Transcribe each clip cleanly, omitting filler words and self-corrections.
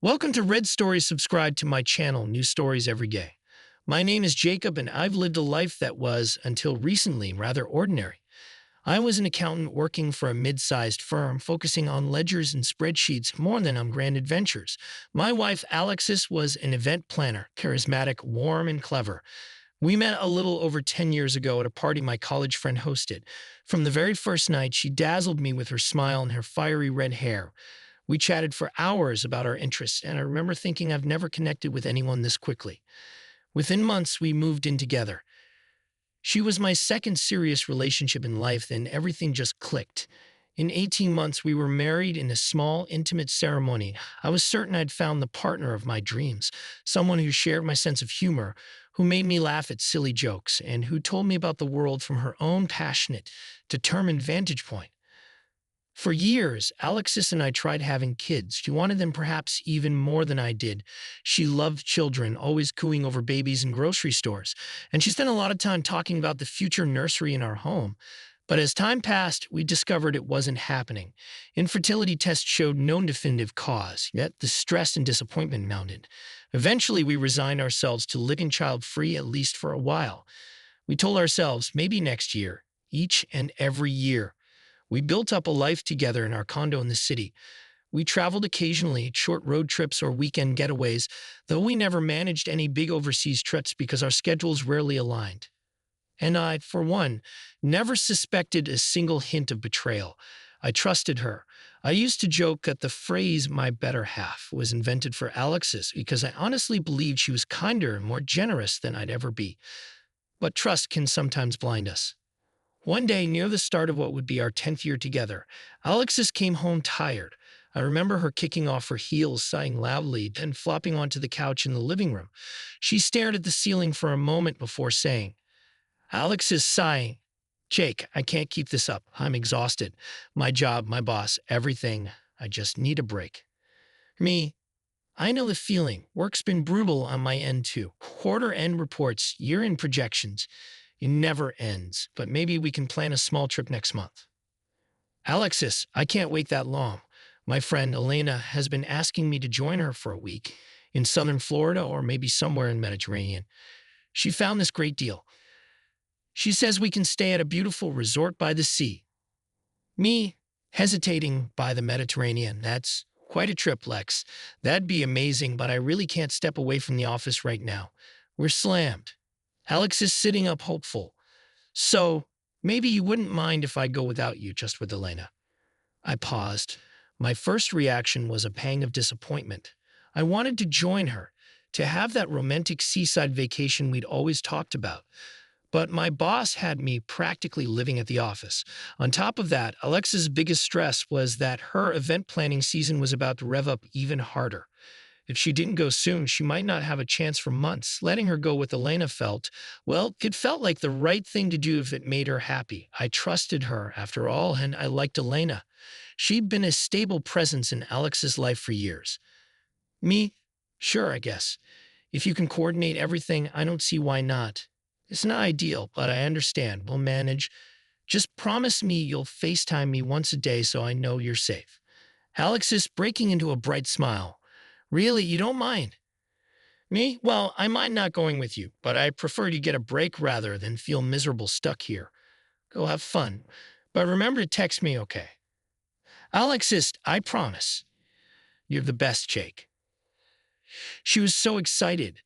Welcome to Red Stories. Subscribe to my channel, new stories every day. My name is Jacob, and I've lived a life that was, until recently, rather ordinary. I was an accountant working for a mid-sized firm, focusing on ledgers and spreadsheets more than on grand adventures. My wife, Alexis, was an event planner, charismatic, warm, and clever. We met a little over 10 years ago at a party my college friend hosted. From the very first night, she dazzled me with her smile and her fiery red hair. We chatted for hours about our interests, and I remember thinking I've never connected with anyone this quickly. Within months, we moved in together. She was my second serious relationship in life, then everything just clicked. In 18 months, we were married in a small, intimate ceremony. I was certain I'd found the partner of my dreams, someone who shared my sense of humor, who made me laugh at silly jokes, and who told me about the world from her own passionate, determined vantage point. For years, Alexis and I tried having kids. She wanted them perhaps even more than I did. She loved children, always cooing over babies in grocery stores, and she spent a lot of time talking about the future nursery in our home. But as time passed, we discovered it wasn't happening. Infertility tests showed no definitive cause, yet the stress and disappointment mounted. Eventually, we resigned ourselves to living child-free, at least for a while. We told ourselves, maybe next year, each and every year. We built up a life together in our condo in the city. We traveled occasionally, short road trips or weekend getaways, though we never managed any big overseas trips because our schedules rarely aligned. And I, for one, never suspected a single hint of betrayal. I trusted her. I used to joke that the phrase "my better half" was invented for Alexis because I honestly believed she was kinder and more generous than I'd ever be. But trust can sometimes blind us. One day, near the start of what would be our 10th year together, Alexis came home tired. I remember her kicking off her heels, sighing loudly, then flopping onto the couch in the living room. She stared at the ceiling for a moment before saying, Alexis sighing, Jake, I can't keep this up. I'm exhausted. My job, my boss, everything. I just need a break. Me, I know the feeling. Work's been brutal on my end too. Quarter-end reports, year-end projections. It never ends, but maybe we can plan a small trip next month. Alexis, I can't wait that long. My friend Elena has been asking me to join her for a week in southern Florida or maybe somewhere in Mediterranean. She found this great deal. She says we can stay at a beautiful resort by the sea. Me, hesitating by the Mediterranean. That's quite a trip, Lex. That'd be amazing, but I really can't step away from the office right now. We're slammed. Alex is sitting up hopeful. So, maybe you wouldn't mind if I go without you, just with Elena. I paused. My first reaction was a pang of disappointment. I wanted to join her, to have that romantic seaside vacation we'd always talked about. But my boss had me practically living at the office. On top of that, Alexa's biggest stress was that her event planning season was about to rev up even harder. If she didn't go soon, she might not have a chance for months. Letting her go with Elena it felt like the right thing to do if it made her happy. I trusted her, after all, and I liked Elena. She'd been a stable presence in Alex's life for years. Me? Sure, I guess. If you can coordinate everything, I don't see why not. It's not ideal, but I understand. We'll manage. Just promise me you'll FaceTime me once a day so I know you're safe. Alexis breaking into a bright smile. Really, you don't mind? Me? Well, I mind not going with you, but I prefer to get a break rather than feel miserable stuck here. Go have fun. But remember to text me, okay? Alexis, I promise. You're the best, Jake. She was so excited.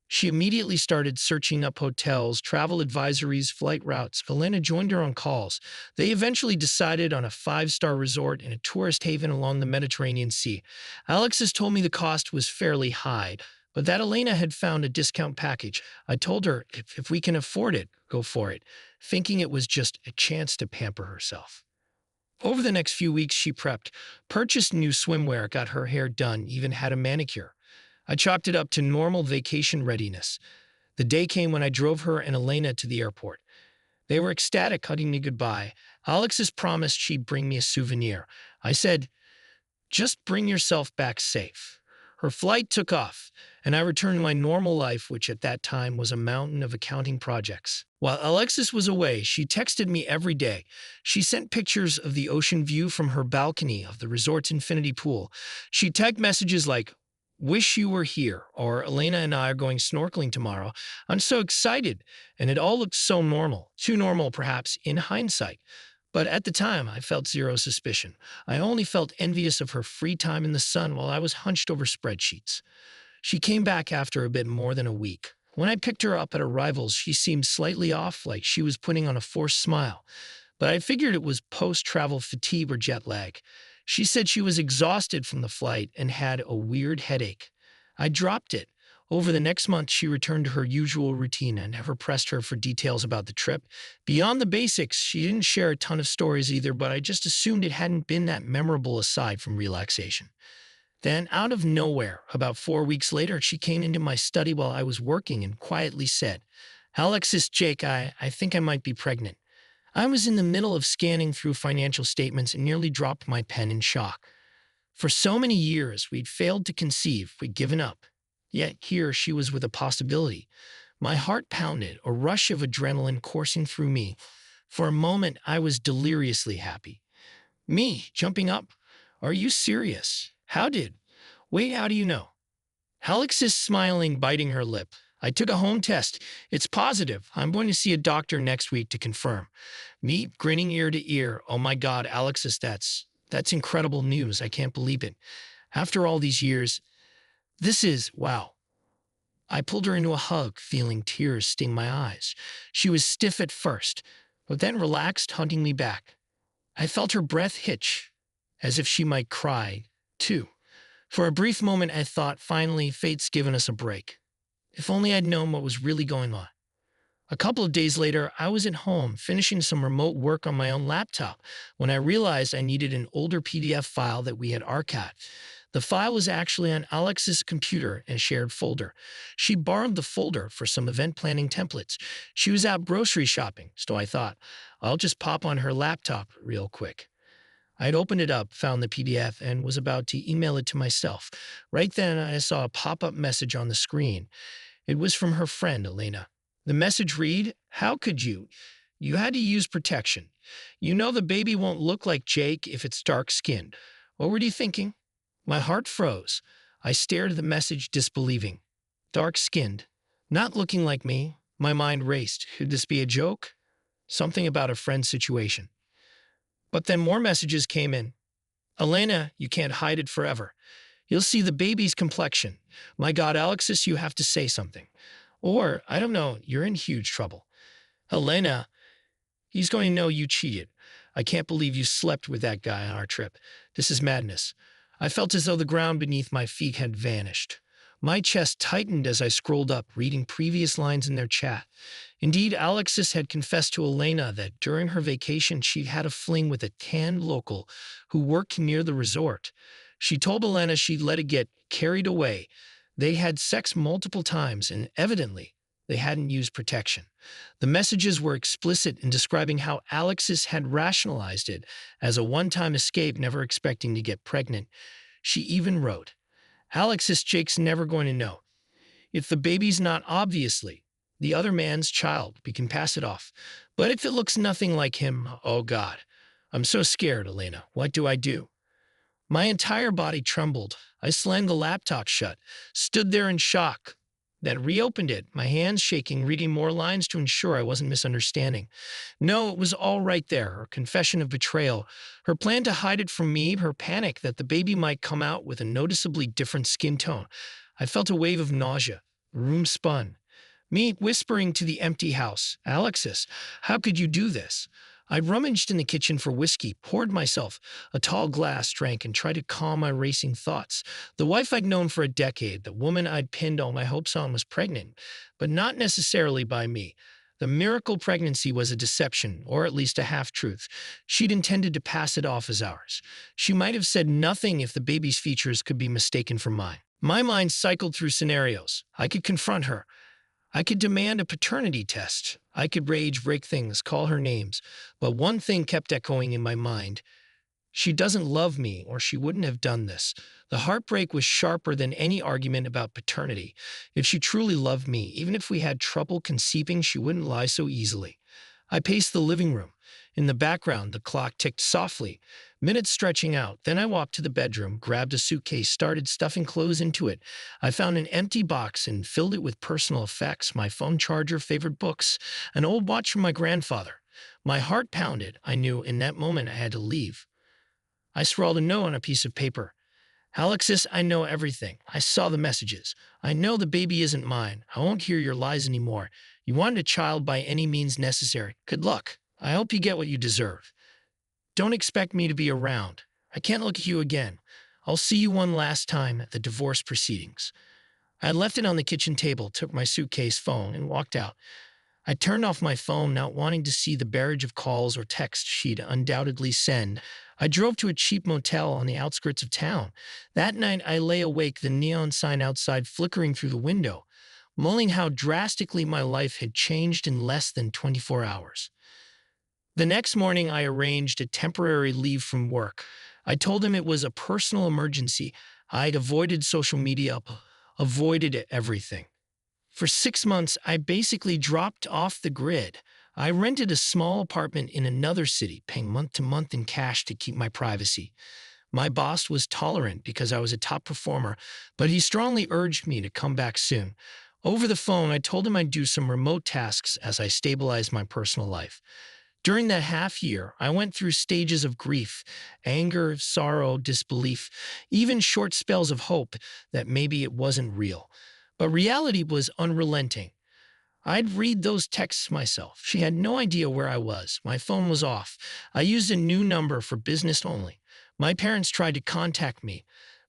She immediately started searching up hotels, travel advisories, flight routes. Elena joined her on calls. They eventually decided on a 5-star resort in a tourist haven along the Mediterranean Sea. Alexis told me the cost was fairly high, but that Elena had found a discount package. I told her, if we can afford it, go for it, thinking it was just a chance to pamper herself. Over the next few weeks, she prepped, purchased new swimwear, got her hair done, even had a manicure. I chopped it up to normal vacation readiness. The day came when I drove her and Elena to the airport. They were ecstatic, hugging me goodbye. Alexis promised she'd bring me a souvenir. I said, just bring yourself back safe. Her flight took off, and I returned to my normal life, which at that time was a mountain of accounting projects. While Alexis was away, she texted me every day. She sent pictures of the ocean view from her balcony of the resort's infinity pool. She tagged messages like, "Wish you were here," or "Elena and I are going snorkeling tomorrow. I'm so excited." And it all looked so normal, too normal perhaps in hindsight. But at the time, I felt zero suspicion. I only felt envious of her free time in the sun while I was hunched over spreadsheets. She came back after a bit more than a week. When I picked her up at arrivals, she seemed slightly off, like she was putting on a forced smile. But I figured it was post-travel fatigue or jet lag. She said she was exhausted from the flight and had a weird headache. I dropped it. Over the next month, she returned to her usual routine. I never pressed her for details about the trip. Beyond the basics, she didn't share a ton of stories either, but I just assumed it hadn't been that memorable aside from relaxation. Then, out of nowhere, about 4 weeks later, she came into my study while I was working and quietly said, "Alexis, Jake, I think I might be pregnant." I was in the middle of scanning through financial statements and nearly dropped my pen in shock. For so many years, we'd failed to conceive, we'd given up. Yet here she was with a possibility. My heart pounded, a rush of adrenaline coursing through me. For a moment, I was deliriously happy. Me, jumping up. "Are you serious? How did? Wait, how do you know?" Alex is smiling, biting her lip. "I took a home test. It's positive. I'm going to see a doctor next week to confirm." Me, grinning ear to ear. "Oh my God, Alexis, that's incredible news. I can't believe it. After all these years, wow." I pulled her into a hug, feeling tears sting my eyes. She was stiff at first, but then relaxed, hunting me back. I felt her breath hitch, as if she might cry, too. For a brief moment, I thought, finally, fate's given us a break. If only I'd known what was really going on. A couple of days later, I was at home, finishing some remote work on my own laptop, when I realized I needed an older PDF file that we had archived. The file was actually on Alex's computer in a shared folder. She borrowed the folder for some event planning templates. She was out grocery shopping, so I thought, I'll just pop on her laptop real quick. I had opened it up, found the PDF, and was about to email it to myself. Right then, I saw a pop-up message on the screen. It was from her friend, Elena. The message read, "How could you? You had to use protection. You know the baby won't look like Jake if it's dark-skinned. What were you thinking?" My heart froze. I stared at the message, disbelieving. Dark-skinned. Not looking like me. My mind raced. Could this be a joke? Something about a friend's situation. But then more messages came in. "Elena, you can't hide it forever. You'll see the baby's complexion. My God, Alexis, you have to say something." Or, "I don't know, you're in huge trouble." "Elena, he's going to know you cheated. I can't believe you slept with that guy on our trip. This is madness." I felt as though the ground beneath my feet had vanished. My chest tightened as I scrolled up, reading previous lines in their chat. Indeed, Alexis had confessed to Elena that during her vacation she'd had a fling with a tanned local who worked near the resort. She told Elena she'd let it get carried away. They had sex multiple times, and evidently, they hadn't used protection. The messages were explicit in describing how Alexis had rationalized it as a one-time escape, never expecting to get pregnant. She even wrote, "Alexis, Jake's never going to know. If the baby's not obviously the other man's child, we can pass it off. But if it looks nothing like him, oh God, I'm so scared, Elena. What do I do?" My entire body trembled. I slammed the laptop shut, stood there in shock, then reopened it, my hands shaking, reading more lines to ensure I wasn't misunderstanding. No, it was all right there, her confession of betrayal, her plan to hide it from me, her panic that the baby might come out with a noticeably different skin tone. I felt a wave of nausea. The room spun. Me whispering to the empty house, "Alexis, how could you do this?" I rummaged in the kitchen for whiskey, poured myself a tall glass, drank, and tried to calm my racing thoughts. The wife I'd known for a decade, the woman I'd pinned all my hopes on, was pregnant, but not necessarily by me. The miracle pregnancy was a deception, or at least a half-truth. She'd intended to pass it off as ours. She might have said nothing if the baby's features could be mistaken for mine. My mind cycled through scenarios. I could confront her. I could demand a paternity test. I could rage, break things, call her names. But one thing kept echoing in my mind. She doesn't love me, or she wouldn't have done this. The heartbreak was sharper than any argument about paternity. If she truly loved me, even if we had trouble conceiving, she wouldn't lie so easily. I paced the living room. In the background, the clock ticked softly, minutes stretching out. Then I walked to the bedroom, grabbed a suitcase, started stuffing clothes into it. I found an empty box and filled it with personal effects, my phone charger, favorite books, an old watch from my grandfather. My heart pounded. I knew in that moment I had to leave. I scrawled a note on a piece of paper. Alexis, I know everything. I saw the messages. I know the baby isn't mine. I won't hear your lies anymore. You wanted a child by any means necessary. Good luck. I hope you get what you deserve. Don't expect me to be around. I can't look at you again. I'll see you one last time at the divorce proceedings. I had left it on the kitchen table, took my suitcase, phone, and walked out. I turned off my phone, not wanting to see the barrage of calls or texts she'd undoubtedly send. I drove to a cheap motel on the outskirts of town. That night, I lay awake, the neon sign outside flickering through the window, mulling how drastically my life had changed in less than 24 hours. The next morning, I arranged a temporary leave from work. I told him it was a personal emergency. I'd avoided social media, avoided everything. For 6 months, I basically dropped off the grid. I rented a small apartment in another city, paying month to month in cash to keep my privacy. My boss was tolerant because I was a top performer, but he strongly urged me to come back soon. Over the phone, I told him I'd do some remote tasks as I stabilized my personal life. During that half year, I went through stages of grief, anger, sorrow, disbelief, even short spells of hope that maybe it wasn't real. But reality was unrelenting. I'd read those texts myself. She had no idea where I was. My phone was off. I used a new number for business only. My parents tried to contact me,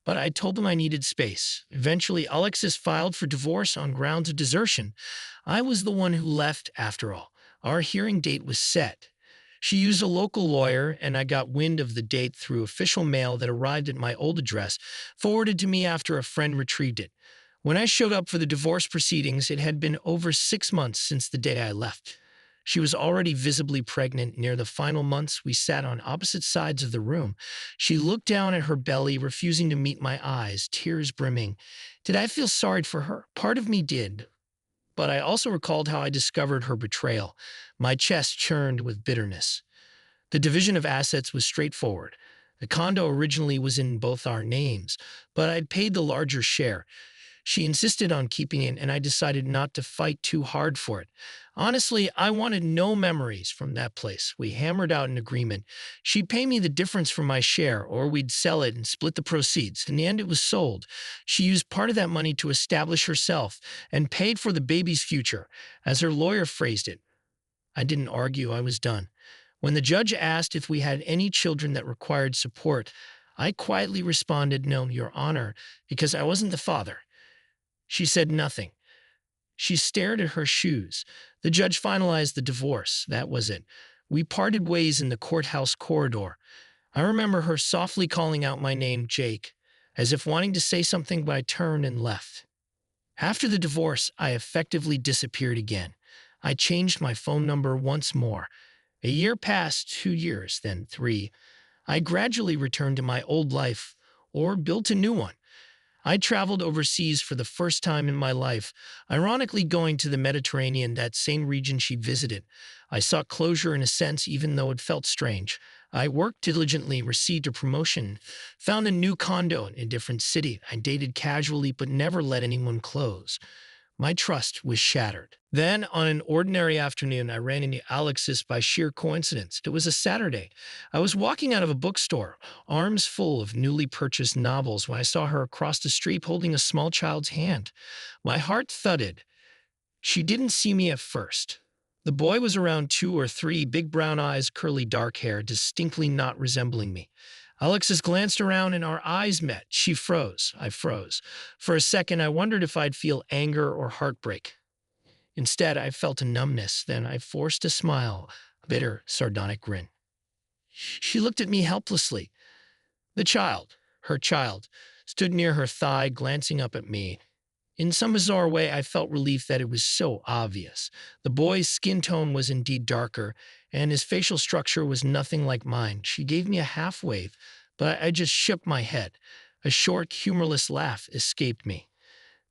but I told them I needed space. Eventually, Alexis filed for divorce on grounds of desertion. I was the one who left, after all. Our hearing date was set. She used a local lawyer, and I got wind of the date through official mail that arrived at my old address, forwarded to me after a friend retrieved it. When I showed up for the divorce proceedings, it had been over 6 months since the day I left. She was already visibly pregnant. Near the final months, we sat on opposite sides of the room. She looked down at her belly, refusing to meet my eyes, tears brimming. Did I feel sorry for her? Part of me did, but I also recalled how I discovered her betrayal. My chest churned with bitterness. The division of assets was straightforward. The condo originally was in both our names, but I'd paid the larger share. She insisted on keeping it, and I decided not to fight too hard for it. Honestly, I wanted no memories from that place. We hammered out an agreement. She'd pay me the difference for my share, or we'd sell it and split the proceeds. In the end, it was sold. She used part of that money to establish herself and paid for the baby's future, as her lawyer phrased it. I didn't argue. I was done. When the judge asked if we had any children that required support, I quietly responded, "No, Your Honor," because I wasn't the father. She said nothing. She stared at her shoes. The judge finalized the divorce. That was it. We parted ways in the courthouse corridor. I remember her softly calling out my name, Jake, as if wanting to say something, but I turned and left. After the divorce, I effectively disappeared again. I changed my phone number once more. A year passed, 2 years, then 3. I gradually returned to my old life, or built a new one. I traveled overseas for the first time in my life, ironically going to the Mediterranean, that same region she visited. I sought closure in a sense, even though it felt strange. I worked diligently, received a promotion, found a new condo in a different city. I dated casually, but never let anyone close. My trust was shattered. Then, on an ordinary afternoon, I ran into Alexis by sheer coincidence. It was a Saturday. I was walking out of a bookstore, arms full of newly purchased novels, when I saw her across the street holding a small child's hand. My heart thudded. She didn't see me at first. The boy was around 2 or 3, big brown eyes, curly dark hair, distinctly not resembling me. Alexis glanced around and our eyes met. She froze. I froze. For a second, I wondered if I'd feel anger or heartbreak. Instead, I felt a numbness. Then I forced a smile, a bitter, sardonic grin. She looked at me helplessly. The child, her child, stood near her thigh, glancing up at me. In some bizarre way, I felt relief that it was so obvious. The boy's skin tone was indeed darker, and his facial structure was nothing like mine. She gave me a half wave, but I just shook my head. A short, humorless laugh escaped me.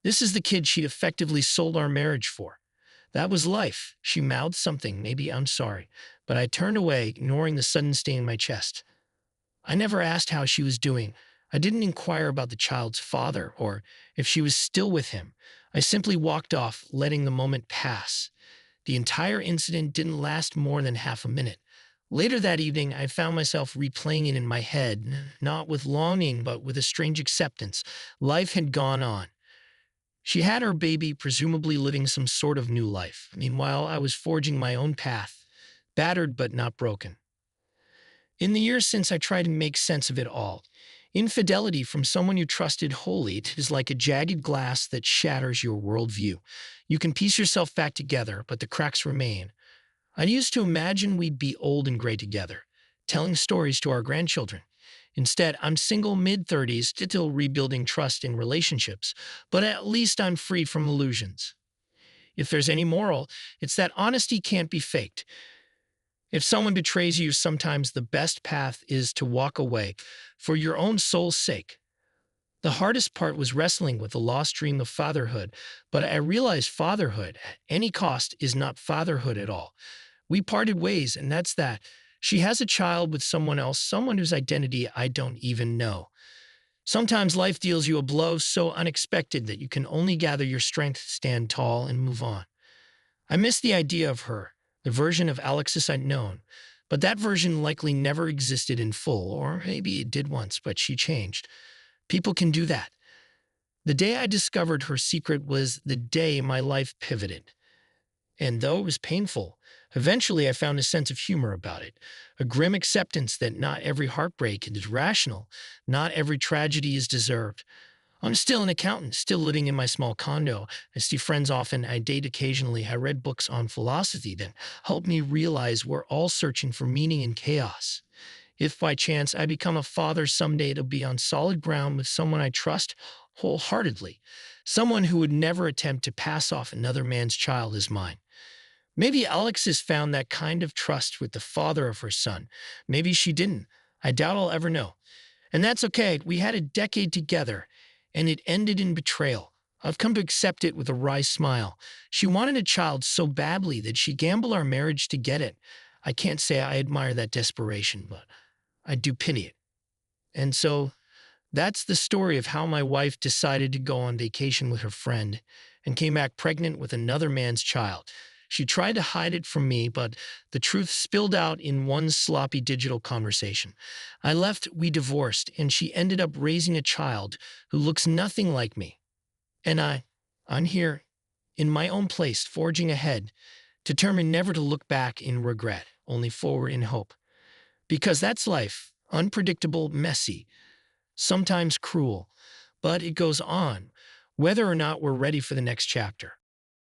This is the kid she'd effectively sold our marriage for. That was life. She mouthed something, maybe I'm sorry, but I turned away, ignoring the sudden sting in my chest. I never asked how she was doing. I didn't inquire about the child's father or if she was still with him. I simply walked off, letting the moment pass. The entire incident didn't last more than half a minute. Later that evening, I found myself replaying it in my head, not with longing, but with a strange acceptance. Life had gone on. She had her baby, presumably living some sort of new life. Meanwhile, I was forging my own path, battered but not broken. In the years since, I tried to make sense of it all. Infidelity from someone you trusted wholly is like a jagged glass that shatters your worldview. You can piece yourself back together, but the cracks remain. I used to imagine we'd be old and gray together, telling stories to our grandchildren. Instead, I'm single, mid-30s, still rebuilding trust in relationships, but at least I'm free from illusions. If there's any moral, it's that honesty can't be faked. If someone betrays you, sometimes the best path is to walk away for your own soul's sake. The hardest part was wrestling with the lost dream of fatherhood, but I realized fatherhood, at any cost, is not fatherhood at all. We parted ways, and that's that. She has a child with someone else, someone whose identity I don't even know. Sometimes life deals you a blow so unexpected that you can only gather your strength, stand tall, and move on. I miss the idea of her, the version of Alexis I'd known, but that version likely never existed in full, or maybe it did once, but she changed. People can do that. The day I discovered her secret was the day my life pivoted. And though it was painful, eventually I found a sense of humor about it, a grim acceptance that not every heartbreak is rational, not every tragedy is deserved. I'm still an accountant, still living in my small condo. I see friends often, I date occasionally. I read books on philosophy that helped me realize we're all searching for meaning in chaos. If by chance I become a father someday, it'll be on solid ground with someone I trust wholeheartedly, someone who would never attempt to pass off another man's child as mine. Maybe Alexis found that kind of trust with the father of her son. Maybe she didn't. I doubt I'll ever know. And that's okay. We had a decade together, and it ended in betrayal. I've come to accept it with a wry smile. She wanted a child so badly that she gambled our marriage to get it. I can't say I admire that desperation, but I do pity it. And so that's the story of how my wife decided to go on vacation with her friend and came back pregnant with another man's child. She tried to hide it from me, but the truth spilled out in one sloppy digital conversation. I left, we divorced, and she ended up raising a child who looks nothing like me. And I'm here, in my own place, forging ahead, determined never to look back in regret, only forward in hope. Because that's life, unpredictable, messy, sometimes cruel, but it goes on, whether or not we're ready for the next chapter.